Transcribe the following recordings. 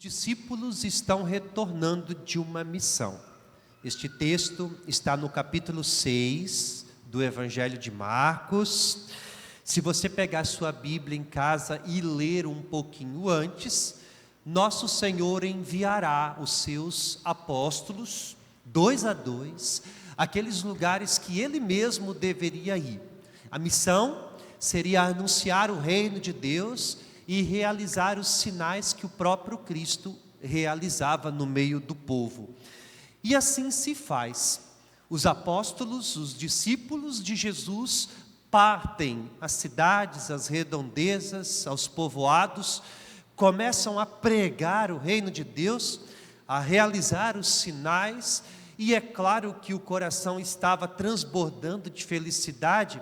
Discípulos estão retornando de uma missão. Este texto está no capítulo 6 do Evangelho de Marcos. Se você pegar sua Bíblia em casa e ler um pouquinho antes, nosso Senhor enviará os seus apóstolos, 2 a 2, aqueles lugares que Ele mesmo deveria ir. A missão seria anunciar o reino de Deus e realizar os sinais que o próprio Cristo realizava no meio do povo. E assim se faz. Os apóstolos, os discípulos de Jesus, partem às cidades, às redondezas, aos povoados, começam a pregar o reino de Deus, a realizar os sinais, e é claro que o coração estava transbordando de felicidade,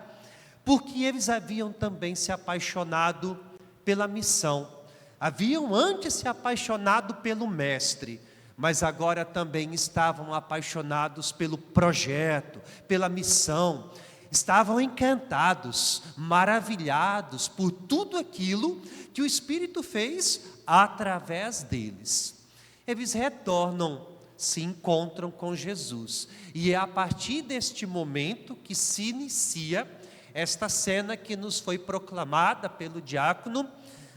porque eles haviam também se apaixonado pela missão. Haviam antes se apaixonado pelo mestre, mas agora também estavam apaixonados pelo projeto, pela missão. Estavam encantados, maravilhados por tudo aquilo que o Espírito fez através deles. Eles retornam, se encontram com Jesus, e é a partir deste momento que se inicia esta cena que nos foi proclamada pelo diácono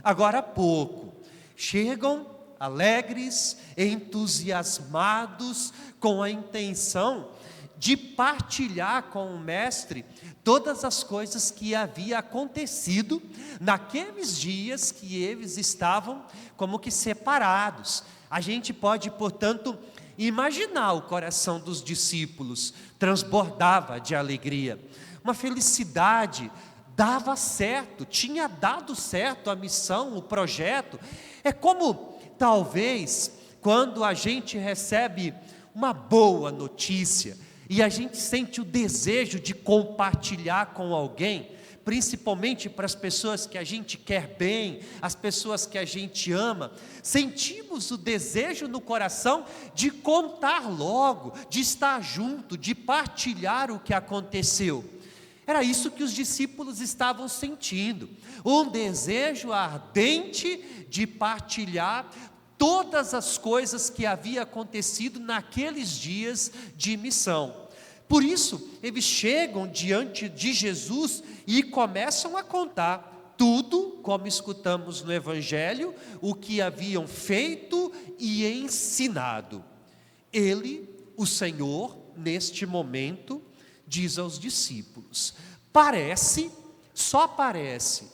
agora há pouco. Chegam alegres, entusiasmados, com a intenção de partilhar com o mestre todas as coisas que havia acontecido naqueles dias que eles estavam como que separados. A gente pode, portanto, imaginar o coração dos discípulos, transbordava de alegria, uma felicidade. Dava certo, tinha dado certo a missão, o projeto. É como, talvez, quando a gente recebe uma boa notícia e a gente sente o desejo de compartilhar com alguém, principalmente para as pessoas que a gente quer bem, as pessoas que a gente ama, sentimos o desejo no coração de contar logo, de estar junto, de partilhar o que aconteceu. Era isso que os discípulos estavam sentindo, um desejo ardente de partilhar todas as coisas que havia acontecido naqueles dias de missão. Por isso, eles chegam diante de Jesus e começam a contar tudo, como escutamos no Evangelho, o que haviam feito e ensinado. Ele, o Senhor, neste momento, diz aos discípulos: parece, só parece,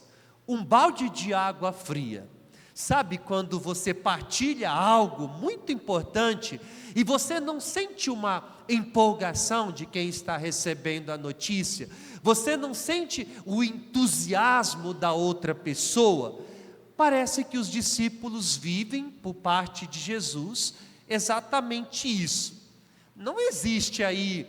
um balde de água fria. Sabe quando você partilha algo muito importante e você não sente uma empolgação de quem está recebendo a notícia? Você não sente o entusiasmo da outra pessoa? Parece que os discípulos vivem, por parte de Jesus, exatamente isso. Não existe aí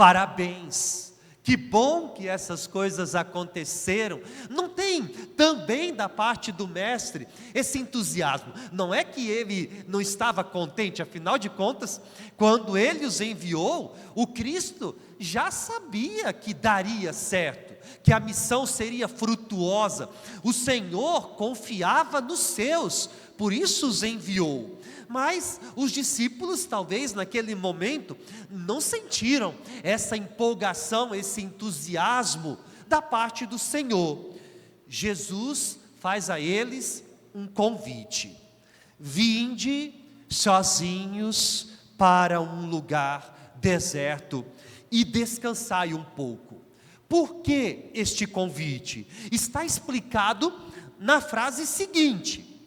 parabéns, que bom que essas coisas aconteceram. Não tem também da parte do mestre esse entusiasmo. Não é que ele não estava contente, afinal de contas, quando ele os enviou, o Cristo já sabia que daria certo, que a missão seria frutuosa. O Senhor confiava nos seus, por isso os enviou. Mas os discípulos, talvez naquele momento, não sentiram essa empolgação, esse entusiasmo da parte do Senhor. Jesus faz a eles um convite: vinde sozinhos para um lugar deserto e descansai um pouco. Por que este convite? Está explicado na frase seguinte: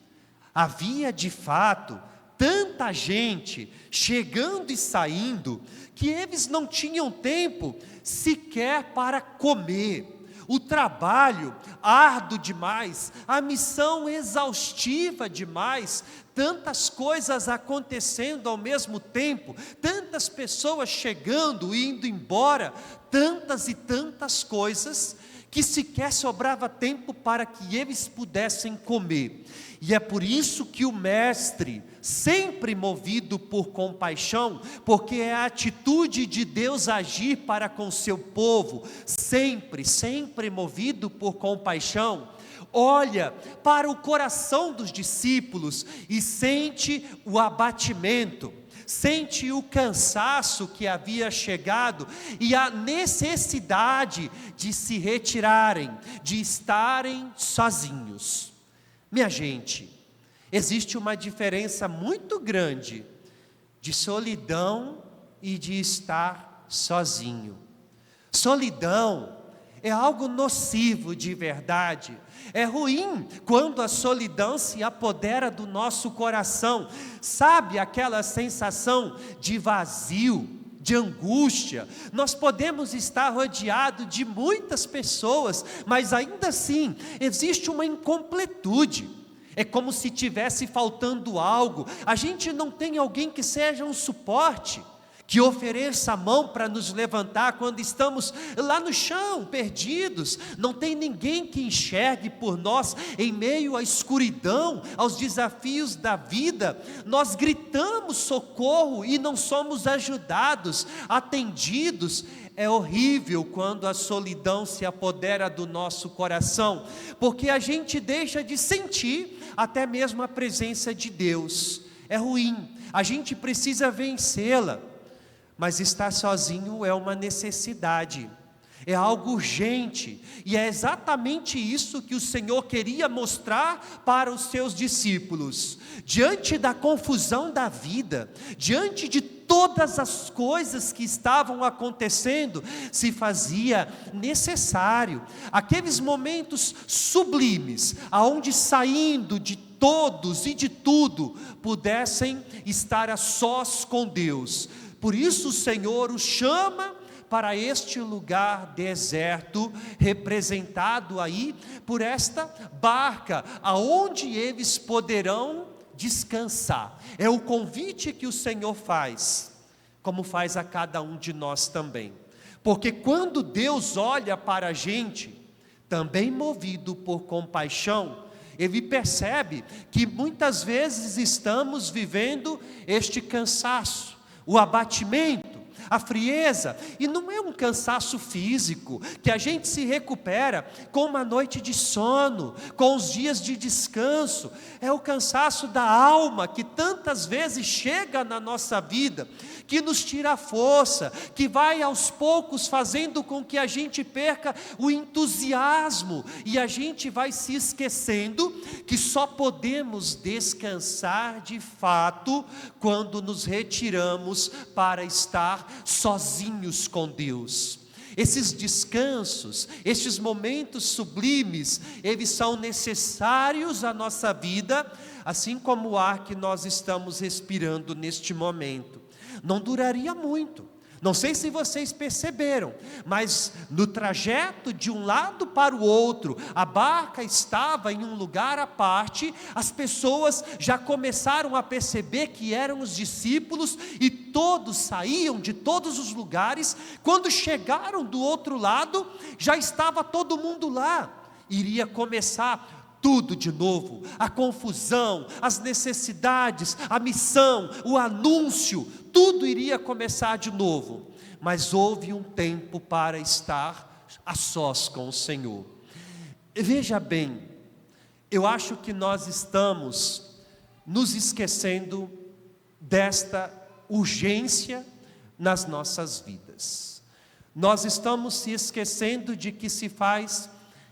havia de fato tanta gente chegando e saindo, que eles não tinham tempo sequer para comer. O trabalho árduo demais, a missão exaustiva demais, tantas coisas acontecendo ao mesmo tempo, tantas pessoas chegando e indo embora, tantas e tantas coisas, que sequer sobrava tempo para que eles pudessem comer. E é por isso que o mestre, sempre movido por compaixão, porque é a atitude de Deus agir para com seu povo, sempre movido por compaixão, olha para o coração dos discípulos e sente o abatimento, sente o cansaço que havia chegado e a necessidade de se retirarem, de estarem sozinhos. Minha gente, existe uma diferença muito grande de solidão e de estar sozinho. Solidão é algo nocivo de verdade. É ruim quando a solidão se apodera do nosso coração. Sabe aquela sensação de vazio, de angústia? Nós podemos estar rodeados de muitas pessoas, mas ainda assim existe uma incompletude. É como se tivesse faltando algo. A gente não tem alguém que seja um suporte, que ofereça a mão para nos levantar quando estamos lá no chão, perdidos. Não tem ninguém que enxergue por nós em meio à escuridão, aos desafios da vida. Nós gritamos socorro e não somos ajudados, atendidos. É horrível quando a solidão se apodera do nosso coração, porque a gente deixa de sentir até mesmo a presença de Deus. É ruim, a gente precisa vencê-la. Mas estar sozinho é uma necessidade, é algo urgente, e é exatamente isso que o Senhor queria mostrar para os seus discípulos. Diante da confusão da vida, diante de todas as coisas que estavam acontecendo, se fazia necessário aqueles momentos sublimes, aonde saindo de todos e de tudo, pudessem estar a sós com Deus. Por isso o Senhor os chama para este lugar deserto, representado aí por esta barca, aonde eles poderão descansar. É o convite que o Senhor faz, como faz a cada um de nós também. Porque quando Deus olha para a gente, também movido por compaixão, Ele percebe que muitas vezes estamos vivendo este cansaço, o abatimento, a frieza, e não é um cansaço físico, que a gente se recupera com uma noite de sono, com os dias de descanso. É o cansaço da alma, que tantas vezes chega na nossa vida, que nos tira a força, que vai aos poucos fazendo com que a gente perca o entusiasmo, e a gente vai se esquecendo que só podemos descansar de fato quando nos retiramos para estar sozinhos com Deus. Esses descansos, estes momentos sublimes, eles são necessários à nossa vida, assim como o ar que nós estamos respirando neste momento. Não duraria muito. Não sei se vocês perceberam, mas no trajeto de um lado para o outro, a barca estava em um lugar à parte, as pessoas já começaram a perceber que eram os discípulos e todos saíam de todos os lugares. Quando chegaram do outro lado, já estava todo mundo lá. Iria começar tudo de novo, a confusão, as necessidades, a missão, o anúncio, tudo iria começar de novo. Mas houve um tempo para estar a sós com o Senhor. Veja bem, eu acho que nós estamos nos esquecendo desta urgência nas nossas vidas. Nós estamos se esquecendo de que se faz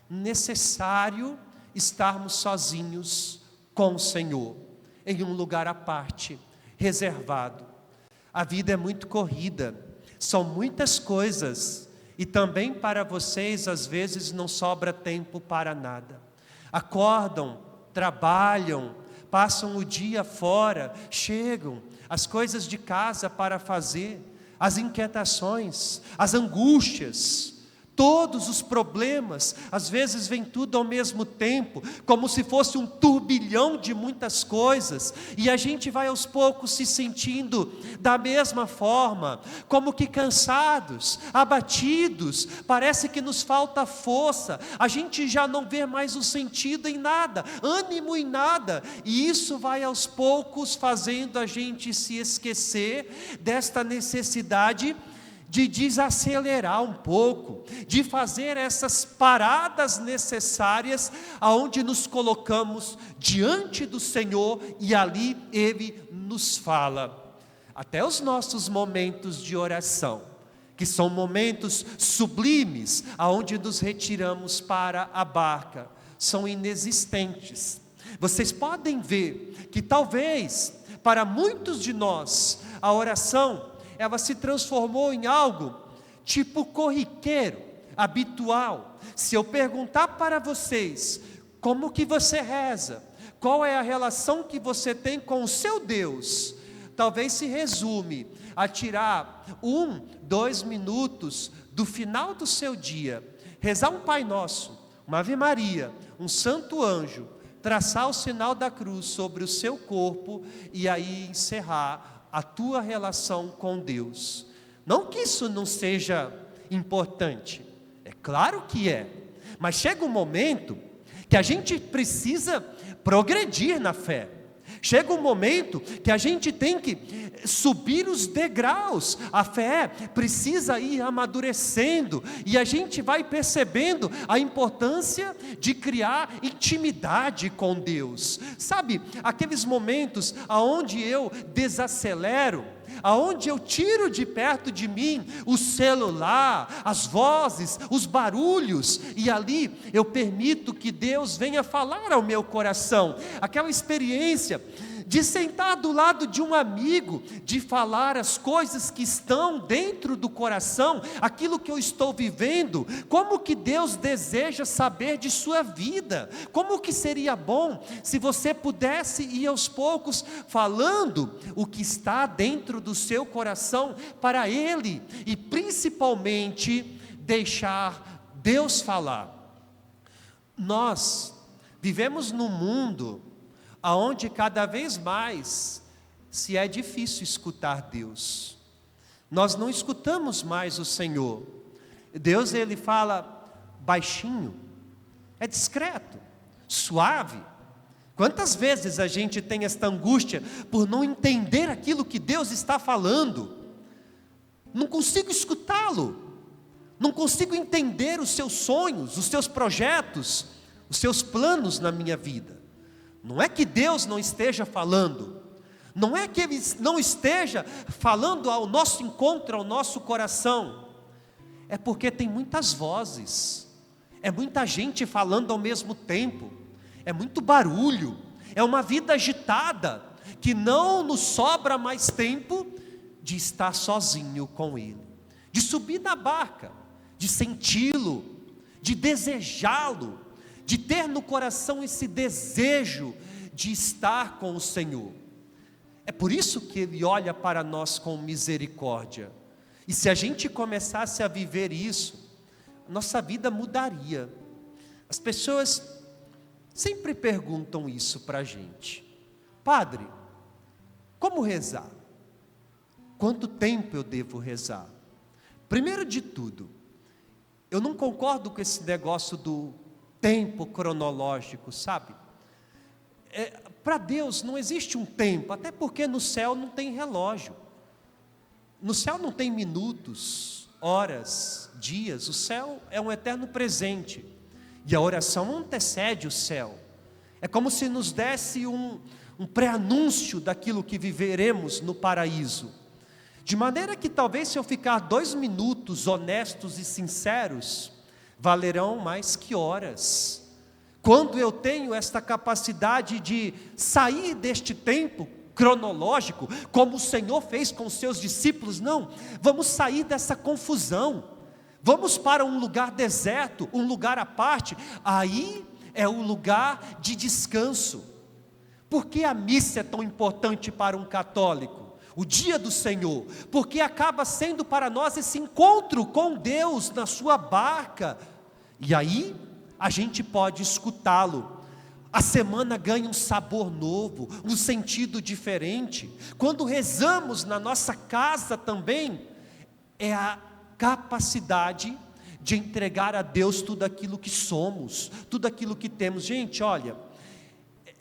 necessário estarmos sozinhos com o Senhor, em um lugar à parte, reservado. A vida é muito corrida, são muitas coisas, e também para vocês às vezes não sobra tempo para nada. Acordam, trabalham, passam o dia fora, chegam, as coisas de casa para fazer, as inquietações, as angústias, todos os problemas, às vezes vem tudo ao mesmo tempo, como se fosse um turbilhão de muitas coisas, e a gente vai aos poucos se sentindo da mesma forma, como que cansados, abatidos, parece que nos falta força, a gente já não vê mais o sentido em nada, ânimo em nada, e isso vai aos poucos fazendo a gente se esquecer desta necessidade de desacelerar um pouco, de fazer essas paradas necessárias, aonde nos colocamos diante do Senhor e ali Ele nos fala. Até os nossos momentos de oração, que são momentos sublimes, aonde nos retiramos para a barca, são inexistentes. Vocês podem ver que talvez, para muitos de nós, a oração, ela se transformou em algo tipo corriqueiro, habitual. Se eu perguntar para vocês, como que você reza? Qual é a relação que você tem com o seu Deus? Talvez se resume a tirar 2 minutos do final do seu dia, rezar um Pai Nosso, uma Ave Maria, um Santo Anjo, traçar o sinal da cruz sobre o seu corpo e aí encerrar a tua relação com Deus. Não que isso não seja importante, é claro que é, mas chega um momento que a gente precisa progredir na fé. Chega um momento que a gente tem que subir os degraus, a fé precisa ir amadurecendo, e a gente vai percebendo a importância de criar intimidade com Deus. Sabe, aqueles momentos aonde eu desacelero, aonde eu tiro de perto de mim o celular, as vozes, os barulhos, e ali eu permito que Deus venha falar ao meu coração. Aquela experiência de sentar do lado de um amigo, de falar as coisas que estão dentro do coração, aquilo que eu estou vivendo, como que Deus deseja saber de sua vida, como que seria bom se você pudesse ir aos poucos falando o que está dentro do seu coração para Ele, e principalmente deixar Deus falar. Nós vivemos num mundo aonde cada vez mais se é difícil escutar Deus. Nós não escutamos mais o Senhor. Deus, Ele fala baixinho, é discreto, suave. Quantas vezes a gente tem esta angústia por não entender aquilo que Deus está falando? Não consigo escutá-lo, não consigo entender os seus sonhos, os seus projetos, os seus planos na minha vida. Não é que Deus não esteja falando, não é que Ele não esteja falando ao nosso encontro, ao nosso coração, é porque tem muitas vozes, é muita gente falando ao mesmo tempo, é muito barulho, é uma vida agitada, que não nos sobra mais tempo de estar sozinho com Ele, de subir na barca, de senti-lo, de desejá-lo, de ter no coração esse desejo de estar com o Senhor. É por isso que Ele olha para nós com misericórdia. E se a gente começasse a viver isso, nossa vida mudaria. As pessoas sempre perguntam isso para a gente: Padre, como rezar? Quanto tempo eu devo rezar? Primeiro de tudo, eu não concordo com esse negócio do tempo cronológico, sabe? Para Deus não existe um tempo, até porque no céu não tem relógio, no céu não tem minutos, horas, dias. O céu é um eterno presente, e a oração antecede o céu. É como se nos desse um pré-anúncio daquilo que viveremos no paraíso, de maneira que talvez, se eu ficar 2 minutos honestos e sinceros, valerão mais que horas. Quando eu tenho esta capacidade de sair deste tempo cronológico, como o Senhor fez com os seus discípulos, não, vamos sair dessa confusão, vamos para um lugar deserto, um lugar à parte, aí é o lugar de descanso. Por que a missa é tão importante para um católico? O dia do Senhor, porque acaba sendo para nós esse encontro com Deus na sua barca, e aí a gente pode escutá-lo. A semana ganha um sabor novo, um sentido diferente. Quando rezamos na nossa casa também, é a capacidade de entregar a Deus tudo aquilo que somos, tudo aquilo que temos. Gente, olha,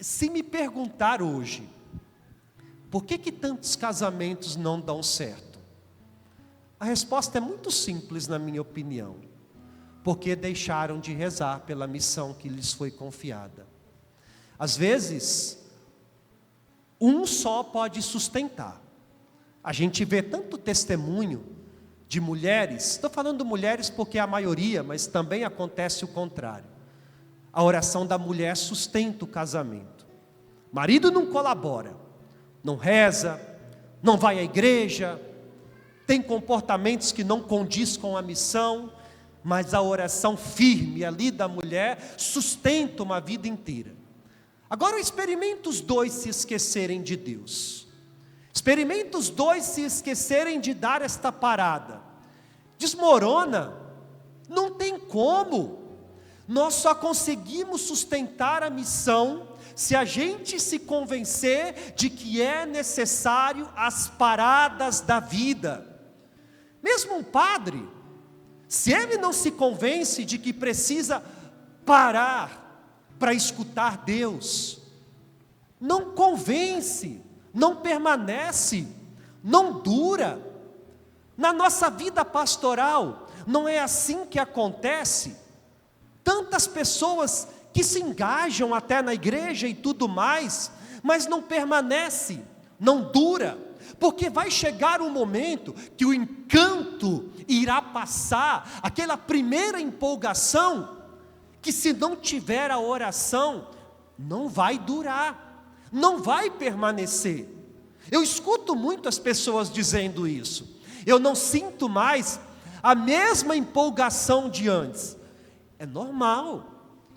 se me perguntar hoje, por que tantos casamentos não dão certo? A resposta é muito simples, na minha opinião. Porque deixaram de rezar pela missão que lhes foi confiada. Às vezes, um só pode sustentar. A gente vê tanto testemunho de mulheres, estou falando mulheres porque é a maioria, mas também acontece o contrário. A oração da mulher sustenta o casamento. O marido não colabora, não reza, não vai à igreja, tem comportamentos que não condiz com a missão, mas a oração firme ali da mulher sustenta uma vida inteira. Agora experimenta os dois se esquecerem de Deus. Experimenta os dois se esquecerem de dar esta parada. Desmorona, não tem como. Nós só conseguimos sustentar a missão se a gente se convencer de que é necessário as paradas da vida. Mesmo um padre, se ele não se convence de que precisa parar para escutar Deus, não convence, não permanece, não dura. Na nossa vida pastoral, não é assim que acontece. Tantas pessoas que se engajam até na igreja e tudo mais, mas não permanece, não dura, porque vai chegar um momento que o encanto irá passar, aquela primeira empolgação, que se não tiver a oração, não vai durar, não vai permanecer. Eu escuto muito as pessoas dizendo isso. Eu não sinto mais a mesma empolgação de antes. É normal.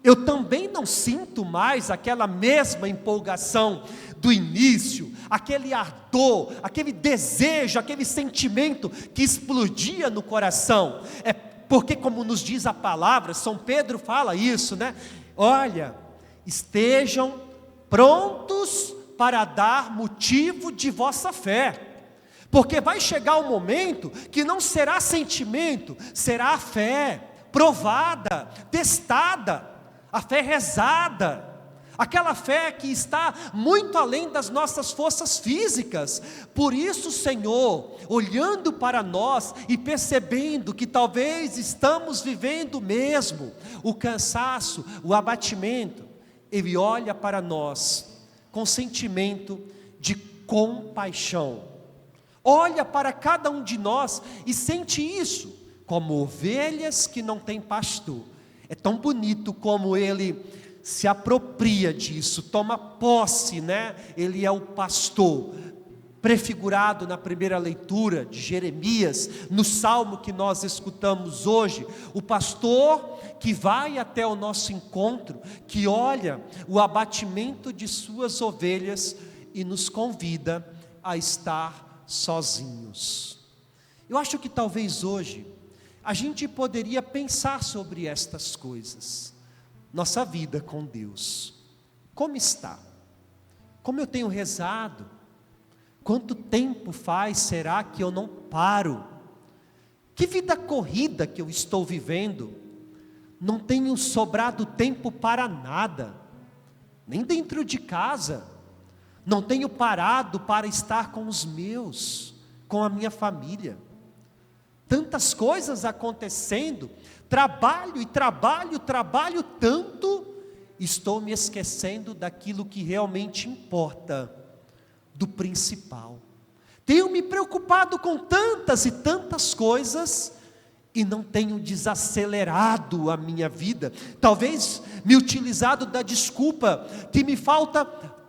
Eu também não sinto mais aquela mesma empolgação do início, aquele ardor, aquele desejo, aquele sentimento que explodia no coração. É porque, como nos diz a palavra, São Pedro fala isso, né? Olha, estejam prontos para dar motivo de vossa fé. Porque vai chegar um momento que não será sentimento, será a fé provada, testada, a fé rezada, aquela fé que está muito além das nossas forças físicas. Por isso, Senhor, olhando para nós e percebendo que talvez estamos vivendo mesmo o cansaço, o abatimento, Ele olha para nós com sentimento de compaixão. Olha para cada um de nós e sente isso, como ovelhas que não têm pastor. É tão bonito como Ele se apropria disso, toma posse, né? Ele é o pastor, prefigurado na primeira leitura de Jeremias, no salmo que nós escutamos hoje, o pastor que vai até o nosso encontro, que olha o abatimento de suas ovelhas e nos convida a estar sozinhos. Eu acho que talvez hoje a gente poderia pensar sobre estas coisas. Nossa vida com Deus, como está? Como eu tenho rezado? Quanto tempo faz, será que eu não paro? Que vida corrida que eu estou vivendo? Não tenho sobrado tempo para nada, nem dentro de casa. Não tenho parado para estar com os meus, com a minha família. Tantas coisas acontecendo, trabalho e trabalho tanto, estou me esquecendo daquilo que realmente importa, do principal. Tenho me preocupado com tantas e tantas coisas e não tenho desacelerado a minha vida. Talvez me utilizado da desculpa que me falta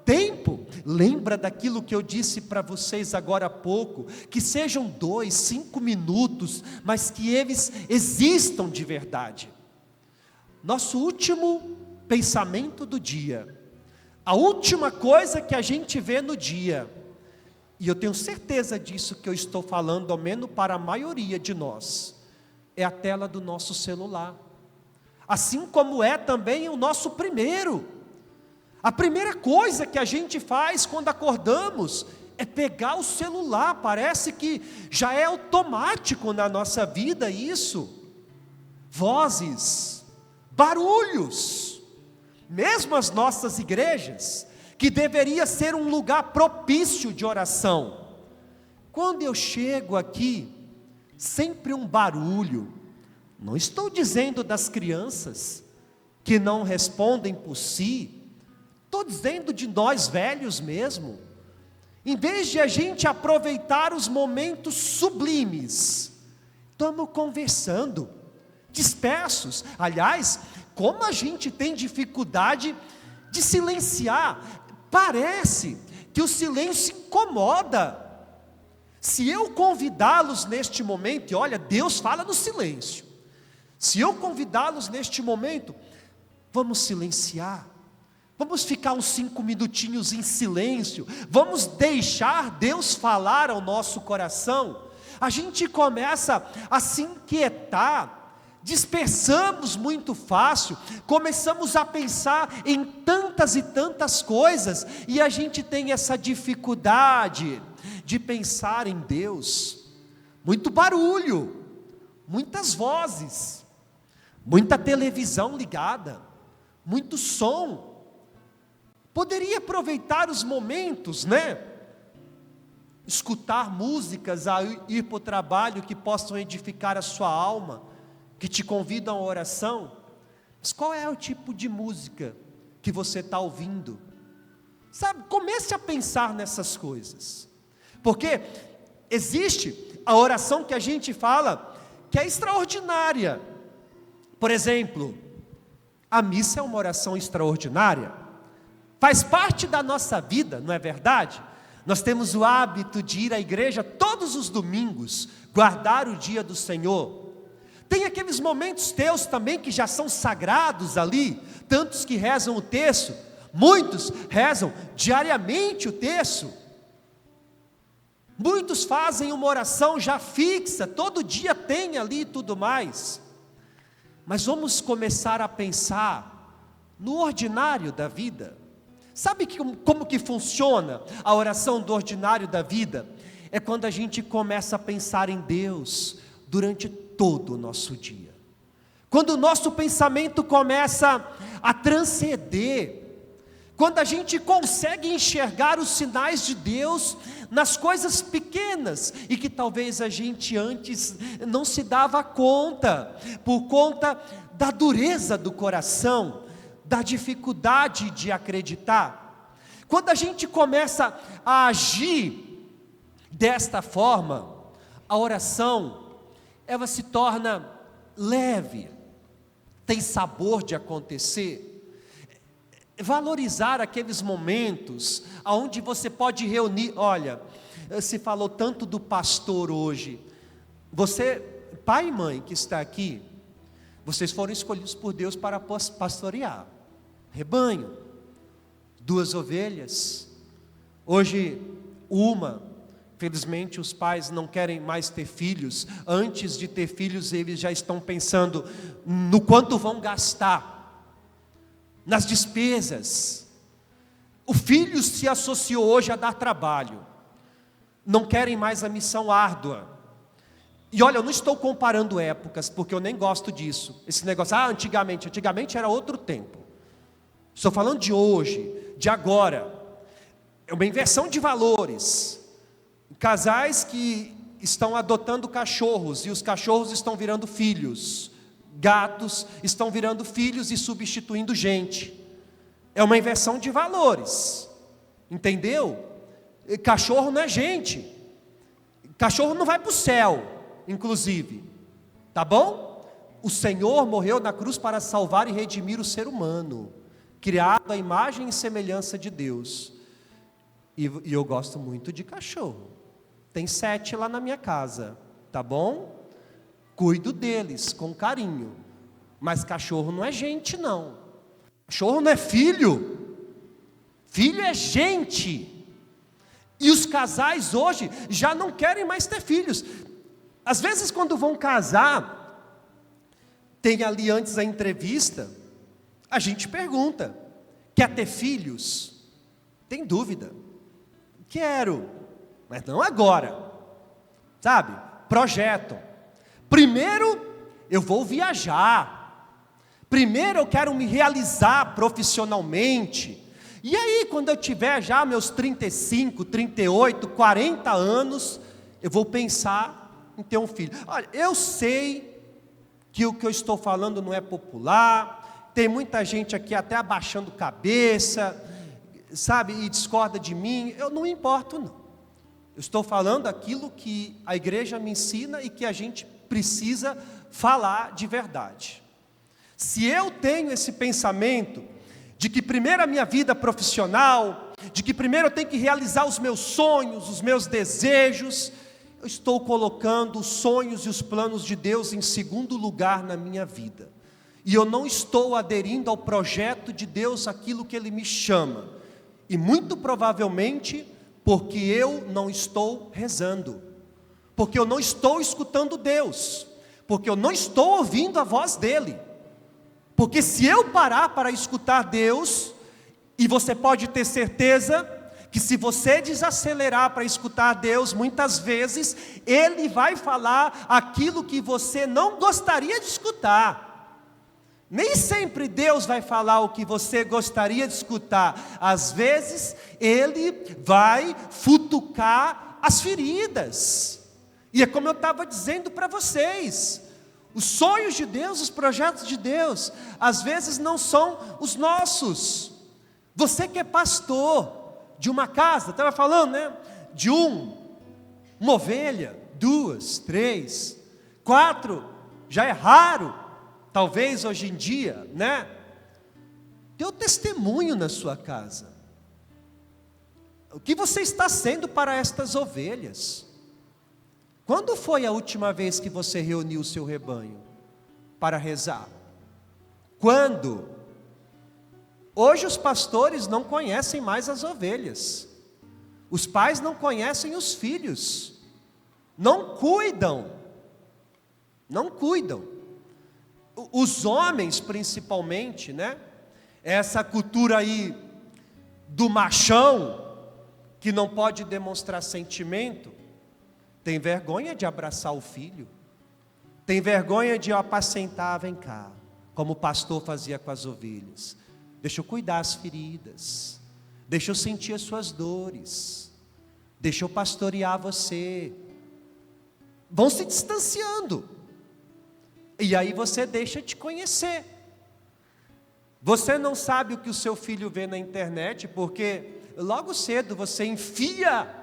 tempo. Lembra daquilo que eu disse para vocês agora há pouco, que sejam 2, 5 minutos, mas que eles existam de verdade. Nosso último pensamento do dia, a última coisa que a gente vê no dia, e eu tenho certeza disso que eu estou falando, ao menos para a maioria de nós, é a tela do nosso celular, assim como é também o nosso primeiro. A primeira coisa que a gente faz quando acordamos é pegar o celular. Parece que já é automático na nossa vida isso. Vozes, barulhos, mesmo as nossas igrejas, que deveria ser um lugar propício de oração. Quando eu chego aqui, sempre um barulho. Não estou dizendo das crianças que não respondem por si, estou dizendo de nós velhos mesmo. Em vez de a gente aproveitar os momentos sublimes, estamos conversando, dispersos. Aliás, como a gente tem dificuldade de silenciar, parece que o silêncio incomoda. Se eu convidá-los neste momento, e olha, Deus fala no silêncio, se eu convidá-los neste momento, vamos silenciar, vamos ficar uns 5 minutinhos em silêncio, vamos deixar Deus falar ao nosso coração. A gente começa a se inquietar, dispersamos muito fácil, começamos a pensar em tantas e tantas coisas, e a gente tem essa dificuldade de pensar em Deus. Muito barulho, muitas vozes, muita televisão ligada, muito som. Poderia aproveitar os momentos, né? Escutar músicas, a ir para o trabalho que possam edificar a sua alma, que te convidam à oração. Mas qual é o tipo de música que você está ouvindo? Sabe, comece a pensar nessas coisas, porque existe a oração que a gente fala, que é extraordinária. Por exemplo, a missa é uma oração extraordinária, faz parte da nossa vida, não é verdade? Nós temos o hábito de ir à igreja todos os domingos, guardar o dia do Senhor. Tem aqueles momentos teus também que já são sagrados ali, tantos que rezam o terço, muitos rezam diariamente o terço, muitos fazem uma oração já fixa, todo dia tem ali e tudo mais. Mas vamos começar a pensar no ordinário da vida. Sabe como que funciona a oração do ordinário da vida? É quando a gente começa a pensar em Deus durante todo o nosso dia. Quando o nosso pensamento começa a transcender, quando a gente consegue enxergar os sinais de Deus nas coisas pequenas, e que talvez a gente antes não se dava conta, por conta da dureza do coração, da dificuldade de acreditar. Quando a gente começa a agir desta forma, a oração, ela se torna leve, tem sabor de acontecer. Valorizar aqueles momentos onde você pode reunir. Olha, se falou tanto do pastor hoje. Você, pai e mãe que está aqui, vocês foram escolhidos por Deus para pastorear rebanho, 2 ovelhas, hoje uma. Felizmente os pais não querem mais ter filhos. Antes de ter filhos, eles já estão pensando no quanto vão gastar, nas despesas. O filho se associou hoje a dar trabalho, não querem mais a missão árdua. E olha, eu não estou comparando épocas, porque eu nem gosto disso, esse negócio, antigamente era outro tempo. Estou falando de hoje, de agora. É uma inversão de valores. Casais que estão adotando cachorros, e os cachorros estão virando filhos. Gatos estão virando filhos e substituindo gente. É uma inversão de valores. Entendeu? Cachorro não é gente. Cachorro não vai para o céu, inclusive. Tá bom? O Senhor morreu na cruz para salvar e redimir o ser humano, criado à imagem e semelhança de Deus. E eu gosto muito de cachorro. Tem 7 lá na minha casa, tá bom? Cuido deles com carinho. Mas cachorro não é gente, não. Cachorro não é filho. Filho é gente. E os casais hoje já não querem mais ter filhos. Às vezes quando vão casar, tem ali antes a entrevista, a gente pergunta: quer ter filhos? Tem dúvida? Quero, mas não agora. Sabe? Projeto. Primeiro eu vou viajar. Primeiro eu quero me realizar profissionalmente. E aí quando eu tiver já meus 35, 38, 40 anos, eu vou pensar em ter um filho. Olha, eu sei que o que eu estou falando não é popular, tem muita gente aqui até abaixando cabeça, sabe, e discorda de mim. Eu não me importo, não. Eu estou falando aquilo que a igreja me ensina e que a gente precisa falar de verdade. Se eu tenho esse pensamento de que primeiro a minha vida profissional, de que primeiro eu tenho que realizar os meus sonhos, os meus desejos, eu estou colocando os sonhos e os planos de Deus em segundo lugar na minha vida. E eu não estou aderindo ao projeto de Deus, aquilo que Ele me chama. E muito provavelmente porque eu não estou rezando, porque eu não estou escutando Deus, porque eu não estou ouvindo a voz dEle. Porque se eu parar para escutar Deus, e você pode ter certeza que se você desacelerar para escutar Deus, muitas vezes Ele vai falar aquilo que você não gostaria de escutar. Nem sempre Deus vai falar o que você gostaria de escutar. Às vezes Ele vai futucar as feridas. E é como eu estava dizendo para vocês, os sonhos de Deus, os projetos de Deus, às vezes não são os nossos. Você que é pastor de uma casa, estava falando, né? De uma ovelha, 2, 3, 4, já é raro, talvez hoje em dia, né? Dê o testemunho na sua casa. O que você está sendo para estas ovelhas? Quando foi a última vez que você reuniu o seu rebanho para rezar? Quando? Hoje os pastores não conhecem mais as ovelhas. Os pais não conhecem os filhos. Não cuidam. Não cuidam. Os homens principalmente, né? Essa cultura aí do machão, que não pode demonstrar sentimento, tem vergonha de abraçar o filho, tem vergonha de apacentar, vem cá, como o pastor fazia com as ovelhas. Deixa eu cuidar as feridas, deixa eu sentir as suas dores, deixa eu pastorear você. Vão se distanciando, e aí você deixa de conhecer. Você não sabe o que o seu filho vê na internet, porque logo cedo você enfia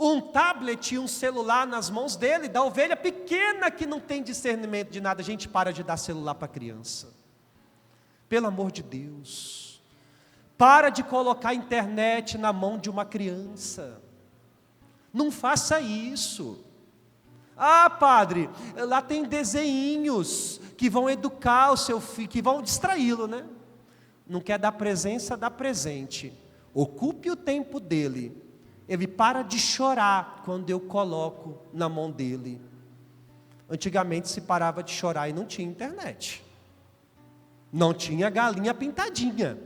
um tablet e um celular nas mãos dele, da ovelha pequena que não tem discernimento de nada. A gente para de dar celular para a criança. Pelo amor de Deus. Para de colocar a internet na mão de uma criança. Não faça isso. Ah, padre, lá tem desenhinhos que vão educar o seu filho, que vão distraí-lo, né? Não quer dar presença, dá presente. Ocupe o tempo dele. Ele para de chorar quando eu coloco na mão dele. Antigamente se parava de chorar e não tinha internet. Não tinha galinha pintadinha.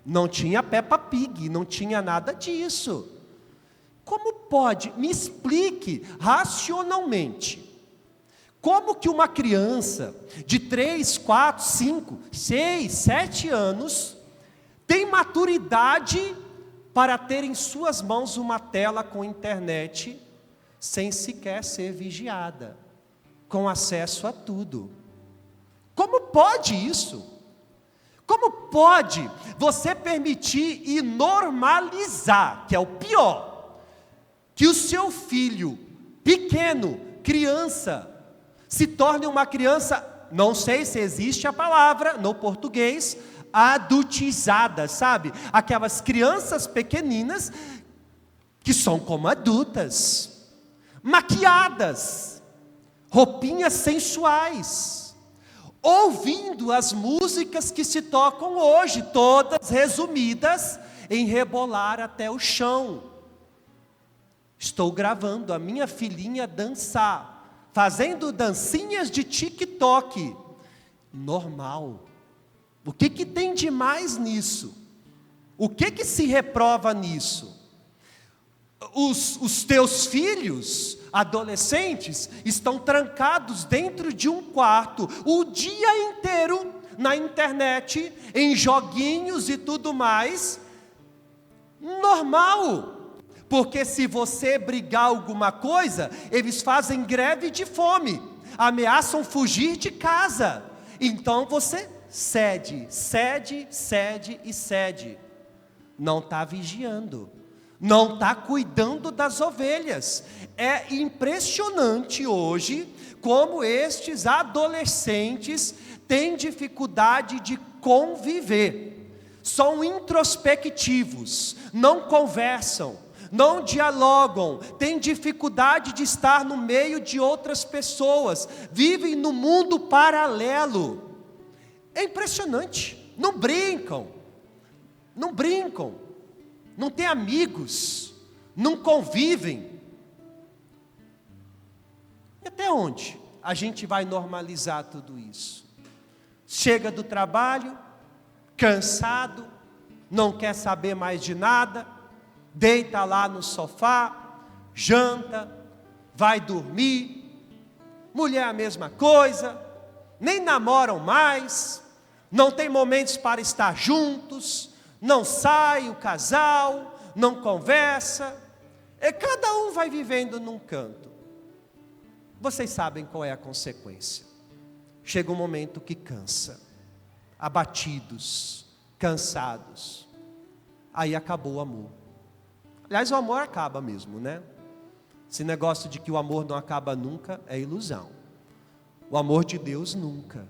Não tinha Peppa Pig, não tinha nada disso. Como pode? Me explique racionalmente. Como que uma criança de 3, 4, 5, 6, 7 anos tem maturidade para ter em suas mãos uma tela com internet, sem sequer ser vigiada, com acesso a tudo? Como pode isso? Como pode você permitir e normalizar, que é o pior, que o seu filho, pequeno, criança, se torne uma criança, não sei se existe a palavra no português, adultizada, sabe? Aquelas crianças pequeninas que são como adultas, maquiadas, roupinhas sensuais, ouvindo as músicas que se tocam hoje, todas resumidas em rebolar até o chão. Estou gravando a minha filhinha dançar, fazendo dancinhas de TikTok. Normal. O que tem de mais nisso? O que se reprova nisso? Os teus filhos, adolescentes, estão trancados dentro de um quarto, o dia inteiro, na internet, em joguinhos e tudo mais. Normal. Porque se você brigar alguma coisa, eles fazem greve de fome, ameaçam fugir de casa. Então você cede, cede, cede e cede. Não está vigiando, não está cuidando das ovelhas. É impressionante hoje como estes adolescentes têm dificuldade de conviver. São introspectivos, não conversam, não dialogam, têm dificuldade de estar no meio de outras pessoas, vivem no mundo paralelo. É impressionante, não brincam, não têm amigos, não convivem. E até onde a gente vai normalizar tudo isso? Chega do trabalho, cansado, não quer saber mais de nada, deita lá no sofá, janta, vai dormir, mulher a mesma coisa, nem namoram mais, não tem momentos para estar juntos, não sai o casal, não conversa, cada um vai vivendo num canto. Vocês sabem qual é a consequência. Chega um momento que cansa, abatidos, cansados, aí acabou o amor. Aliás, o amor acaba mesmo, né? Esse negócio de que o amor não acaba nunca é ilusão. O amor de Deus nunca,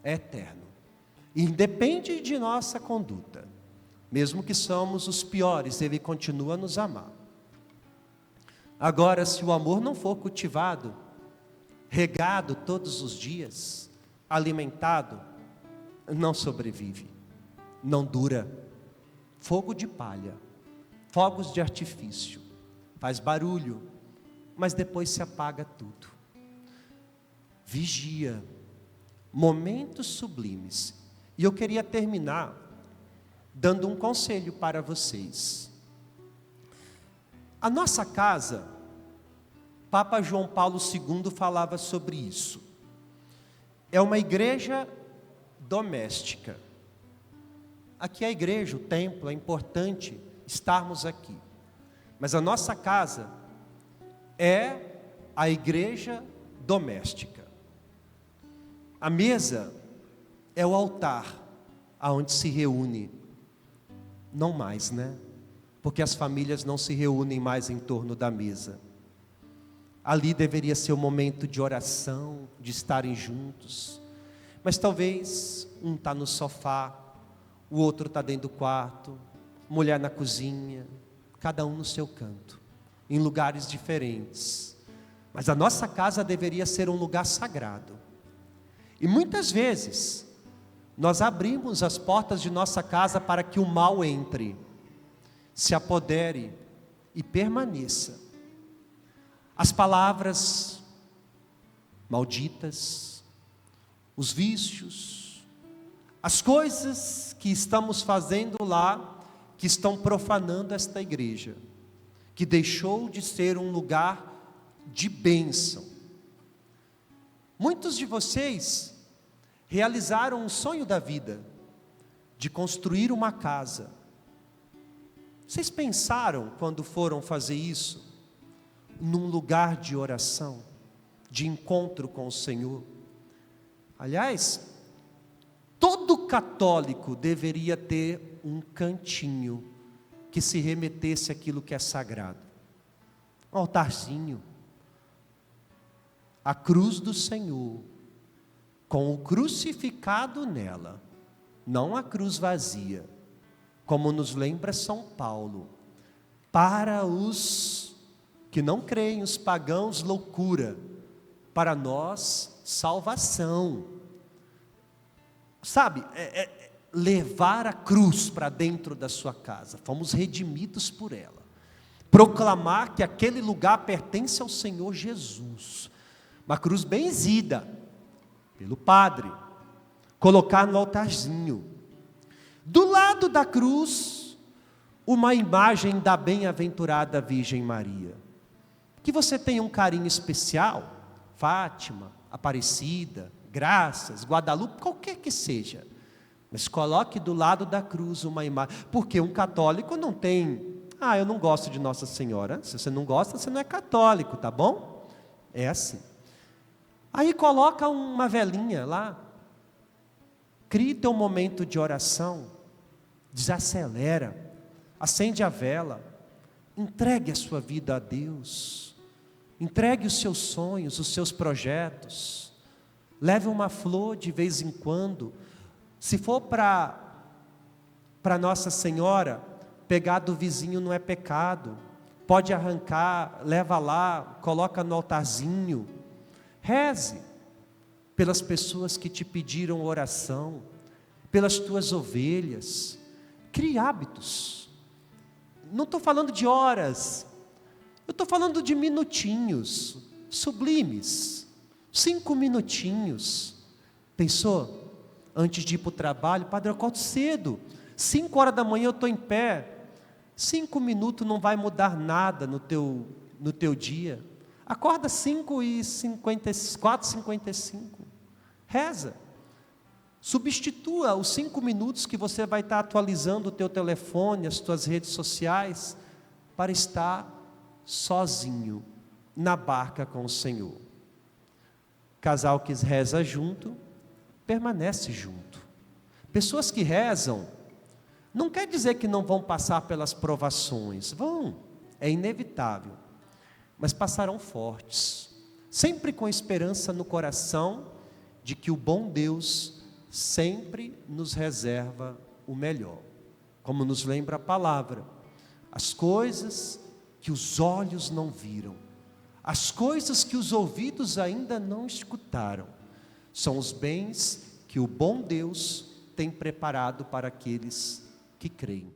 é eterno. Independe de nossa conduta. Mesmo que somos os piores, Ele continua a nos amar. Agora, se o amor não for cultivado, regado todos os dias, alimentado, não sobrevive, não dura. Fogo de palha, fogos de artifício, faz barulho, mas depois se apaga tudo. Vigia, momentos sublimes. E eu queria terminar dando um conselho para vocês. A nossa casa, Papa João Paulo II falava sobre isso. É uma igreja doméstica. Aqui é a igreja, o templo, é importante estarmos aqui. Mas a nossa casa é a igreja doméstica. A mesa é o altar aonde se reúne. Não mais, né? Porque as famílias não se reúnem mais em torno da mesa. Ali deveria ser o momento de oração, de estarem juntos. Mas talvez um está no sofá, o outro está dentro do quarto, mulher na cozinha, cada um no seu canto, em lugares diferentes. Mas a nossa casa deveria ser um lugar sagrado. E muitas vezes nós abrimos as portas de nossa casa para que o mal entre, se apodere e permaneça. As palavras malditas, os vícios, as coisas que estamos fazendo lá, que estão profanando esta igreja, que deixou de ser um lugar de bênção. Muitos de vocês realizaram um sonho da vida, de construir uma casa. Vocês pensaram, quando foram fazer isso, num lugar de oração, de encontro com o Senhor? Aliás, todo católico deveria ter um cantinho que se remetesse àquilo que é sagrado. Um altarzinho, a cruz do Senhor, com o crucificado nela, não a cruz vazia, como nos lembra São Paulo. Para os que não creem, os pagãos, loucura, para nós, salvação. Sabe, levar a cruz para dentro da sua casa, fomos redimidos por ela. Proclamar que aquele lugar pertence ao Senhor Jesus, uma cruz benzida pelo padre, colocar no altarzinho. Do lado da cruz, uma imagem da bem-aventurada Virgem Maria, que você tem um carinho especial, Fátima, Aparecida, Graças, Guadalupe, qualquer que seja, mas coloque do lado da cruz uma imagem, porque um católico não tem Ah, eu não gosto de Nossa Senhora. Se você não gosta, você não é católico, tá bom? É assim. Aí coloca uma velinha lá. Crie teu momento de oração. Desacelera. Acende a vela. Entregue a sua vida a Deus. Entregue os seus sonhos, os seus projetos. Leve uma flor de vez em quando. Se for para Nossa Senhora, pegar do vizinho não é pecado. Pode arrancar, leva lá, coloca no altarzinho. Reze pelas pessoas que te pediram oração, pelas tuas ovelhas. Crie hábitos. Não estou falando de horas, eu estou falando de minutinhos, sublimes. 5 minutinhos. Pensou? Antes de ir para o trabalho, padre, eu acordo cedo. 5 horas da manhã eu estou em pé. 5 minutos não vai mudar nada no teu dia. Acorda 5h54, 55. Reza. Substitua os 5 minutos que você vai estar atualizando o teu telefone, as tuas redes sociais, para estar sozinho na barca com o Senhor. Casal que reza junto, permanece junto. Pessoas que rezam, não quer dizer que não vão passar pelas provações. Vão, é inevitável. Mas passarão fortes. Sempre com esperança no coração de que o bom Deus sempre nos reserva o melhor. Como nos lembra a palavra, as coisas que os olhos não viram, as coisas que os ouvidos ainda não escutaram, são os bens que o bom Deus tem preparado para aqueles que creem.